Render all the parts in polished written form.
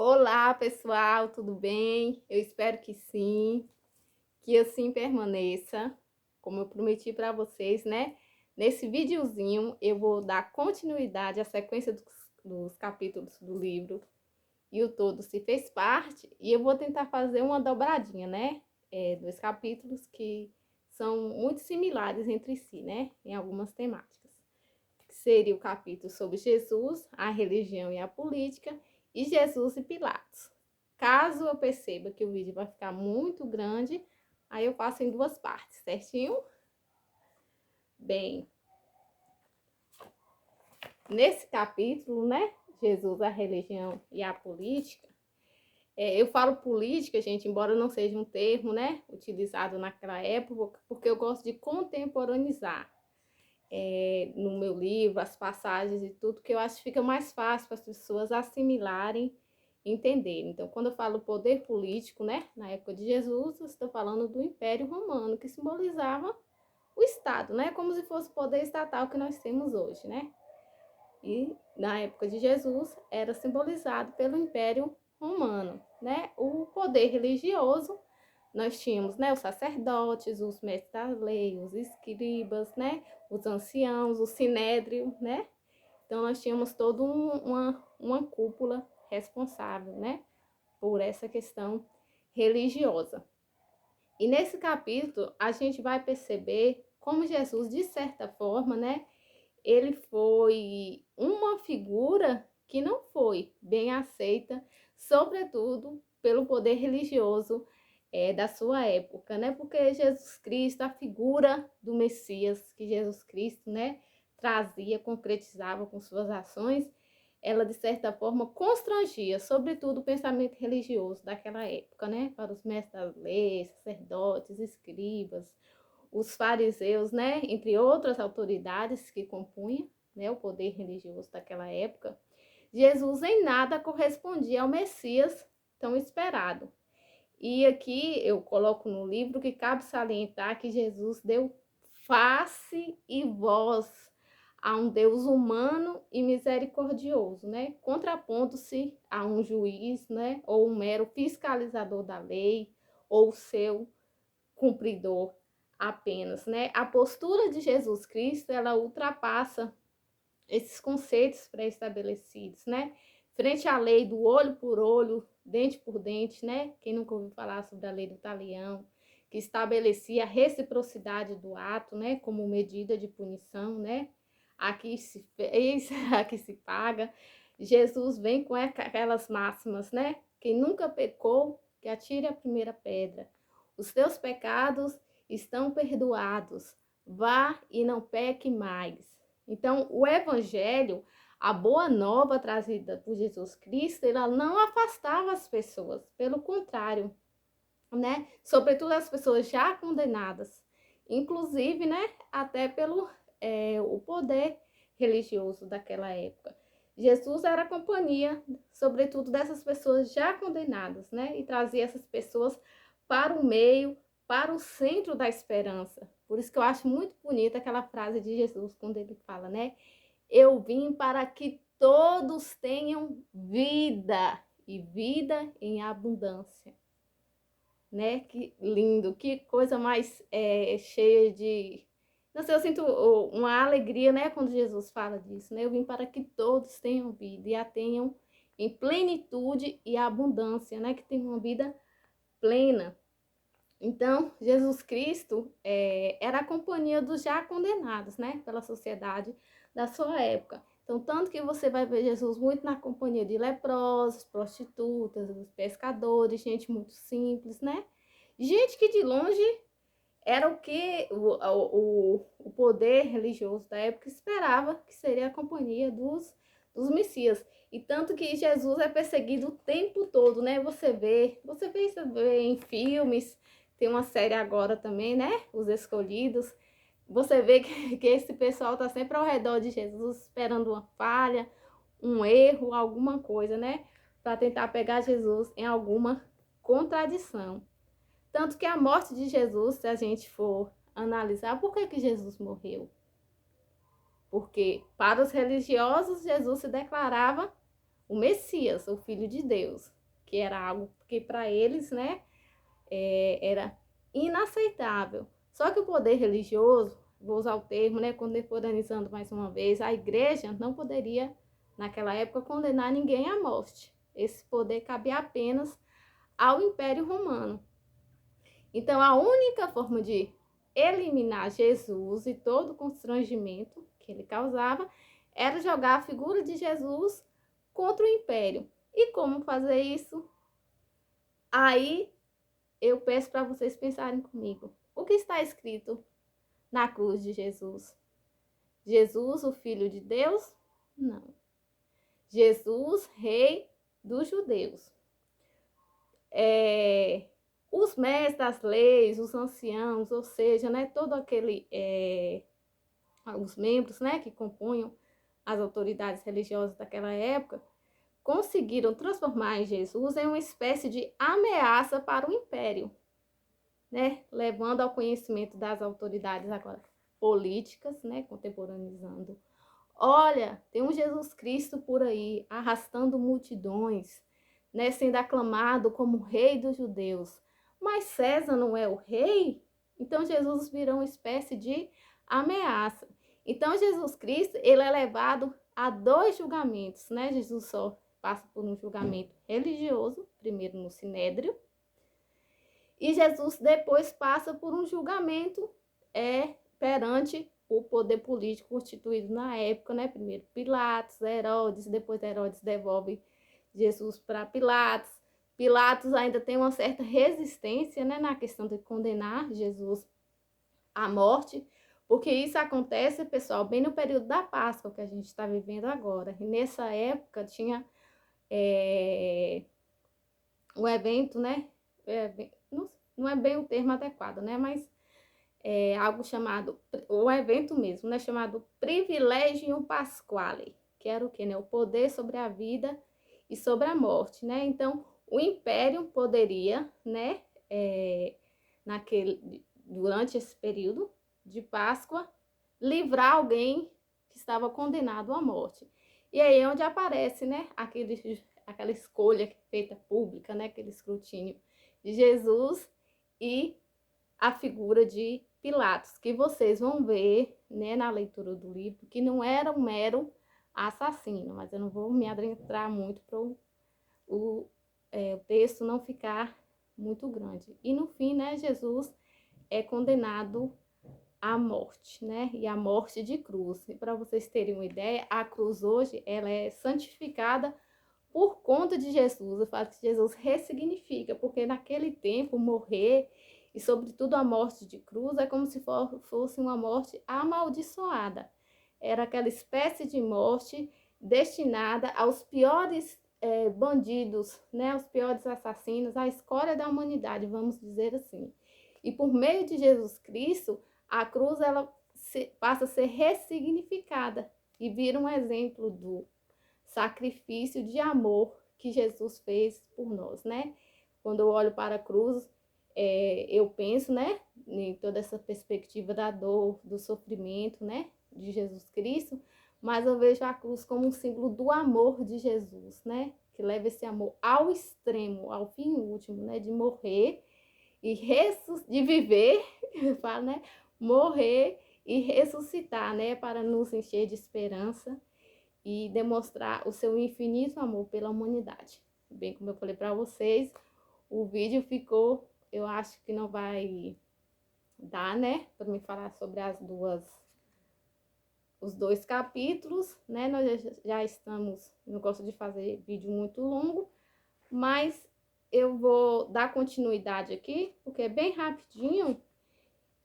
Olá, pessoal, tudo bem? Eu espero que sim, que assim permaneça, como eu prometi para vocês, né? Nesse videozinho eu vou dar continuidade à sequência dos capítulos do livro e o todo se fez parte, e eu vou tentar fazer uma dobradinha, né? Dois capítulos que são muito similares entre si, né? Em algumas temáticas. Que seria o capítulo sobre Jesus, a religião e a política, e Jesus e Pilatos. Caso eu perceba que o vídeo vai ficar muito grande, aí eu faço em duas partes, certinho? Bem, nesse capítulo, né, Jesus, a religião e a política, eu falo política, gente, embora não seja um termo, né, utilizado naquela época, porque eu gosto de contemporaneizar no meu livro, as passagens e tudo, que eu acho que fica mais fácil para as pessoas assimilarem, entenderem. Então, quando eu falo poder político, né, na época de Jesus, eu estou falando do Império Romano, que simbolizava o Estado, né, como se fosse o poder estatal que nós temos hoje, né. E na época de Jesus era simbolizado pelo Império Romano, né, o poder religioso. Nós tínhamos, né, os sacerdotes, os mestres da lei, os escribas, né, os anciãos, o sinédrio, né. Então nós tínhamos toda uma cúpula responsável, né, por essa questão religiosa. E nesse capítulo a gente vai perceber como Jesus, de certa forma, né, ele foi uma figura que não foi bem aceita, sobretudo pelo poder religioso da sua época, né? Porque Jesus Cristo, a figura do Messias que Jesus Cristo, né, trazia, concretizava com suas ações, ela de certa forma constrangia, sobretudo o pensamento religioso daquela época, né? Para os mestres das leis, sacerdotes, escribas, os fariseus, né, entre outras autoridades que compunham, né, o poder religioso daquela época, Jesus em nada correspondia ao Messias tão esperado. E aqui eu coloco no livro que cabe salientar que Jesus deu face e voz a um Deus humano e misericordioso, né? Contrapondo-se a um juiz, né, ou um mero fiscalizador da lei, ou seu cumpridor apenas, né? A postura de Jesus Cristo, ela ultrapassa esses conceitos pré-estabelecidos, né? Frente à lei do olho por olho, dente por dente, né? Quem nunca ouviu falar sobre a lei do talião, que estabelecia a reciprocidade do ato, né? Como medida de punição, né? Aqui se fez, aqui se paga. Jesus vem com aquelas máximas, né? Quem nunca pecou, que atire a primeira pedra. Os teus pecados estão perdoados. Vá e não peque mais. Então, o evangelho, a boa nova trazida por Jesus Cristo, ela não afastava as pessoas, pelo contrário, né? Sobretudo as pessoas já condenadas, inclusive, né, até pelo o poder religioso daquela época. Jesus era a companhia, sobretudo dessas pessoas já condenadas, né? E trazia essas pessoas para o meio, para o centro da esperança. Por isso que eu acho muito bonita aquela frase de Jesus quando ele fala, né? Eu vim para que todos tenham vida e vida em abundância, né? Que lindo, que coisa mais cheia de... Não sei, eu sinto uma alegria, né, quando Jesus fala disso, né? Eu vim para que todos tenham vida e a tenham em plenitude e abundância, né? Que tenham uma vida plena. Então, Jesus Cristo era a companhia dos já condenados, né, pela sociedade da sua época. Então, tanto que você vai ver Jesus muito na companhia de leprosos, prostitutas, pescadores, gente muito simples, né? Gente que de longe era o que o poder religioso da época esperava que seria a companhia dos Messias. E tanto que Jesus é perseguido o tempo todo, né? Você vê isso em filmes, tem uma série agora também, né? Os Escolhidos. Você vê que esse pessoal tá sempre ao redor de Jesus, esperando uma falha, um erro, alguma coisa, né? Para tentar pegar Jesus em alguma contradição. Tanto que a morte de Jesus, se a gente for analisar, por que Jesus morreu? Porque para os religiosos, Jesus se declarava o Messias, o Filho de Deus, que era algo que para eles, né, era inaceitável. Só que o poder religioso, vou usar o termo, né, contemporaneizando mais uma vez, a igreja não poderia, naquela época, condenar ninguém à morte. Esse poder cabia apenas ao Império Romano. Então, a única forma de eliminar Jesus e todo o constrangimento que ele causava era jogar a figura de Jesus contra o Império. E como fazer isso? Aí eu peço para vocês pensarem comigo. O que está escrito na cruz de Jesus? Jesus, o Filho de Deus? Não. Jesus, Rei dos Judeus. Os mestres das leis, os anciãos, ou seja, né, todo aquele, os membros, né, que compunham as autoridades religiosas daquela época, conseguiram transformar Jesus em uma espécie de ameaça para o império, né, levando ao conhecimento das autoridades agora políticas, né, contemporaneizando. Olha, tem um Jesus Cristo por aí, arrastando multidões, né, sendo aclamado como rei dos judeus. Mas César não é o rei? Então Jesus virou uma espécie de ameaça. Então Jesus Cristo, ele é levado a 2 julgamentos, né? Jesus só passa por um julgamento religioso, primeiro no Sinédrio, e Jesus depois passa por um julgamento perante o poder político constituído na época, né? Primeiro Pilatos, Herodes, depois Herodes devolve Jesus para Pilatos. Pilatos ainda tem uma certa resistência, né, na questão de condenar Jesus à morte, porque isso acontece, pessoal, bem no período da Páscoa que a gente está vivendo agora. E nessa época tinha um evento, né? Não é bem o termo adequado, né? Mas algo chamado, um evento mesmo, né? Chamado Privilegium Pasquale, que era o quê, né? O poder sobre a vida e sobre a morte, né? Então, o império poderia, né? Durante esse período de Páscoa, livrar alguém que estava condenado à morte. E aí é onde aparece, né? Aquela escolha feita pública, né? Aquele escrutínio de Jesus e a figura de Pilatos, que vocês vão ver, né, na leitura do livro, que não era um mero assassino, mas eu não vou me adentrar muito para o texto não ficar muito grande. E no fim, né, Jesus é condenado à morte, né, e à morte de cruz. E para vocês terem uma ideia, a cruz hoje, ela é santificada por conta de Jesus. Eu falo que Jesus ressignifica, porque naquele tempo morrer e sobretudo a morte de cruz é como se fosse uma morte amaldiçoada. Era aquela espécie de morte destinada aos piores bandidos, né, aos piores assassinos, a escória da humanidade, vamos dizer assim. E por meio de Jesus Cristo, a cruz ela passa a ser ressignificada e vira um exemplo do sacrifício de amor que Jesus fez por nós, né? Quando eu olho para a cruz, eu penso, né, em toda essa perspectiva da dor, do sofrimento, né, de Jesus Cristo, mas eu vejo a cruz como um símbolo do amor de Jesus, né, que leva esse amor ao extremo, ao fim último, né, de morrer e de viver, eu falo, né, morrer e ressuscitar, né, para nos encher de esperança e demonstrar o seu infinito amor pela humanidade. Bem, como eu falei para vocês, o vídeo ficou, eu acho que não vai dar, né, para me falar sobre os 2 capítulos, né? Nós já estamos, não gosto de fazer vídeo muito longo, mas eu vou dar continuidade aqui, porque é bem rapidinho.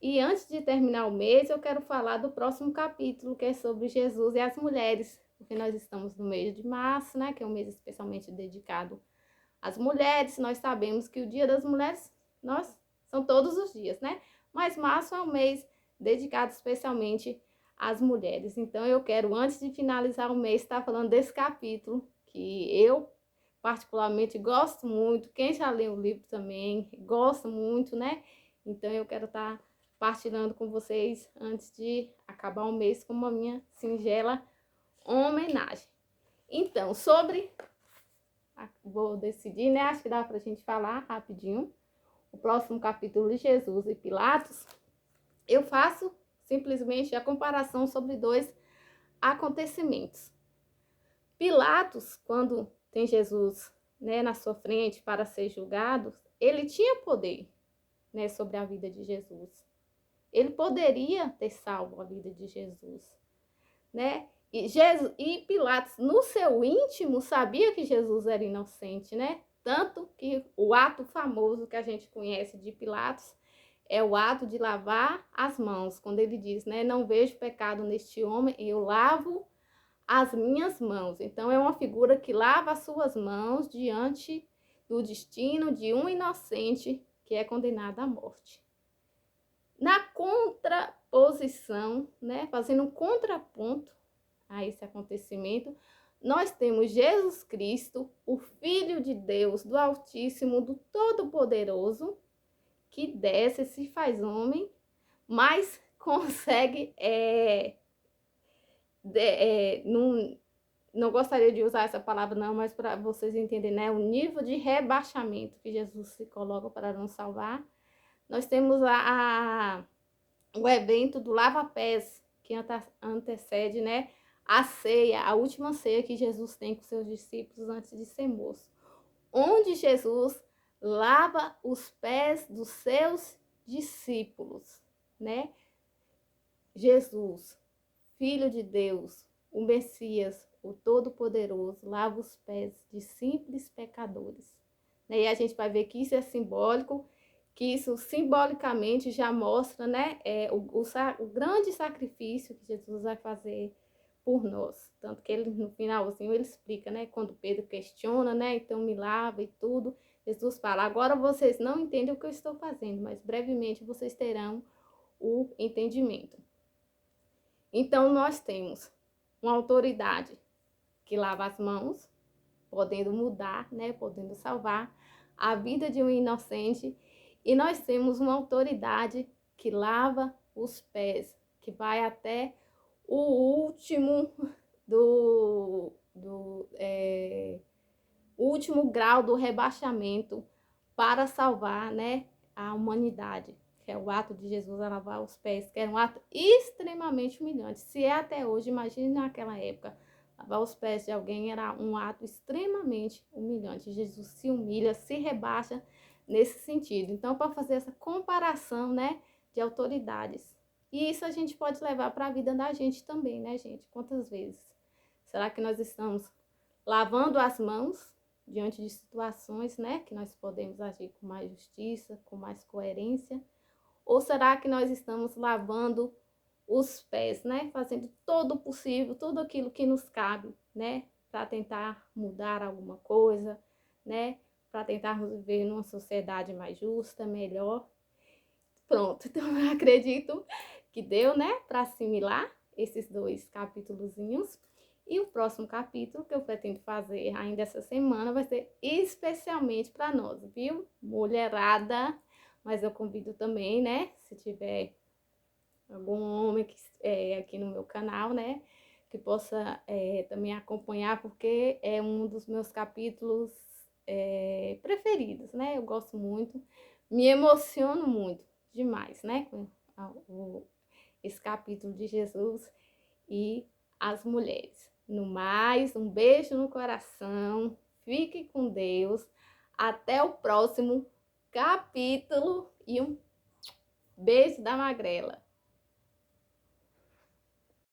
E antes de terminar o mês, eu quero falar do próximo capítulo, que é sobre Jesus e as mulheres, porque nós estamos no mês de março, né, que é um mês especialmente dedicado às mulheres. Nós sabemos que o Dia das Mulheres, são todos os dias, né? Mas março é um mês dedicado especialmente às mulheres. Então, eu quero, antes de finalizar o mês, estar falando desse capítulo, que eu particularmente gosto muito. Quem já leu o livro também gosta muito, né? Então, eu quero estar partilhando com vocês antes de acabar o mês com uma minha singela homenagem. Então, sobre vou decidir, né? Acho que dá pra gente falar rapidinho. O próximo capítulo de Jesus e Pilatos, eu faço simplesmente a comparação sobre dois acontecimentos. Pilatos, quando tem Jesus, né, na sua frente para ser julgado, ele tinha poder, né, sobre a vida de Jesus. Ele poderia ter salvo a vida de Jesus, né? E Pilatos, no seu íntimo, sabia que Jesus era inocente, né? Tanto que o ato famoso que a gente conhece de Pilatos é o ato de lavar as mãos, quando ele diz, né? Não vejo pecado neste homem, eu lavo as minhas mãos. Então, é uma figura que lava as suas mãos diante do destino de um inocente que é condenado à morte. Na contraposição, né, fazendo um contraponto a esse acontecimento, nós temos Jesus Cristo, o Filho de Deus, do Altíssimo, do Todo-Poderoso, que desce, se faz homem, mas consegue, não gostaria de usar essa palavra não, mas para vocês entenderem, né, o nível de rebaixamento que Jesus se coloca para nos salvar. Nós temos o evento do lava-pés, que antecede, né, a ceia, a última ceia que Jesus tem com seus discípulos antes de ser moço, onde Jesus lava os pés dos seus discípulos, né? Jesus, Filho de Deus, o Messias, o Todo-Poderoso, lava os pés de simples pecadores. E a gente vai ver que isso é simbólico, que isso simbolicamente já mostra, né, o grande sacrifício que Jesus vai fazer por nós. Tanto que ele, no finalzinho, ele explica, né, quando Pedro questiona, né, então me lava e tudo, Jesus fala, agora vocês não entendem o que eu estou fazendo, mas brevemente vocês terão o entendimento. Então, nós temos uma autoridade que lava as mãos, podendo mudar, né, podendo salvar a vida de um inocente, e nós temos uma autoridade que lava os pés, que vai até o último último grau do rebaixamento para salvar, né, a humanidade, que é o ato de Jesus a lavar os pés, que era um ato extremamente humilhante. Se é até hoje, imagine naquela época, lavar os pés de alguém era um ato extremamente humilhante. Jesus se humilha, se rebaixa nesse sentido. Então, para fazer essa comparação, né, de autoridades. E isso a gente pode levar para a vida da gente também, né, gente? Quantas vezes? Será que nós estamos lavando as mãos diante de situações, né, que nós podemos agir com mais justiça, com mais coerência? Ou será que nós estamos lavando os pés, né, fazendo todo o possível, tudo aquilo que nos cabe, né, para tentar mudar alguma coisa, né, para tentarmos viver numa sociedade mais justa, melhor? Pronto, então eu acredito que deu, né, para assimilar esses dois capítulozinhos. E o próximo capítulo que eu pretendo fazer ainda essa semana vai ser especialmente para nós, viu? Mulherada, mas eu convido também, né, se tiver algum homem aqui no meu canal, né, que possa também acompanhar, porque é um dos meus capítulos preferidos, né? Eu gosto muito, me emociono muito, demais, né, com esse capítulo de Jesus e as mulheres. No mais, um beijo no coração, fique com Deus, até o próximo capítulo e um beijo da Magrela.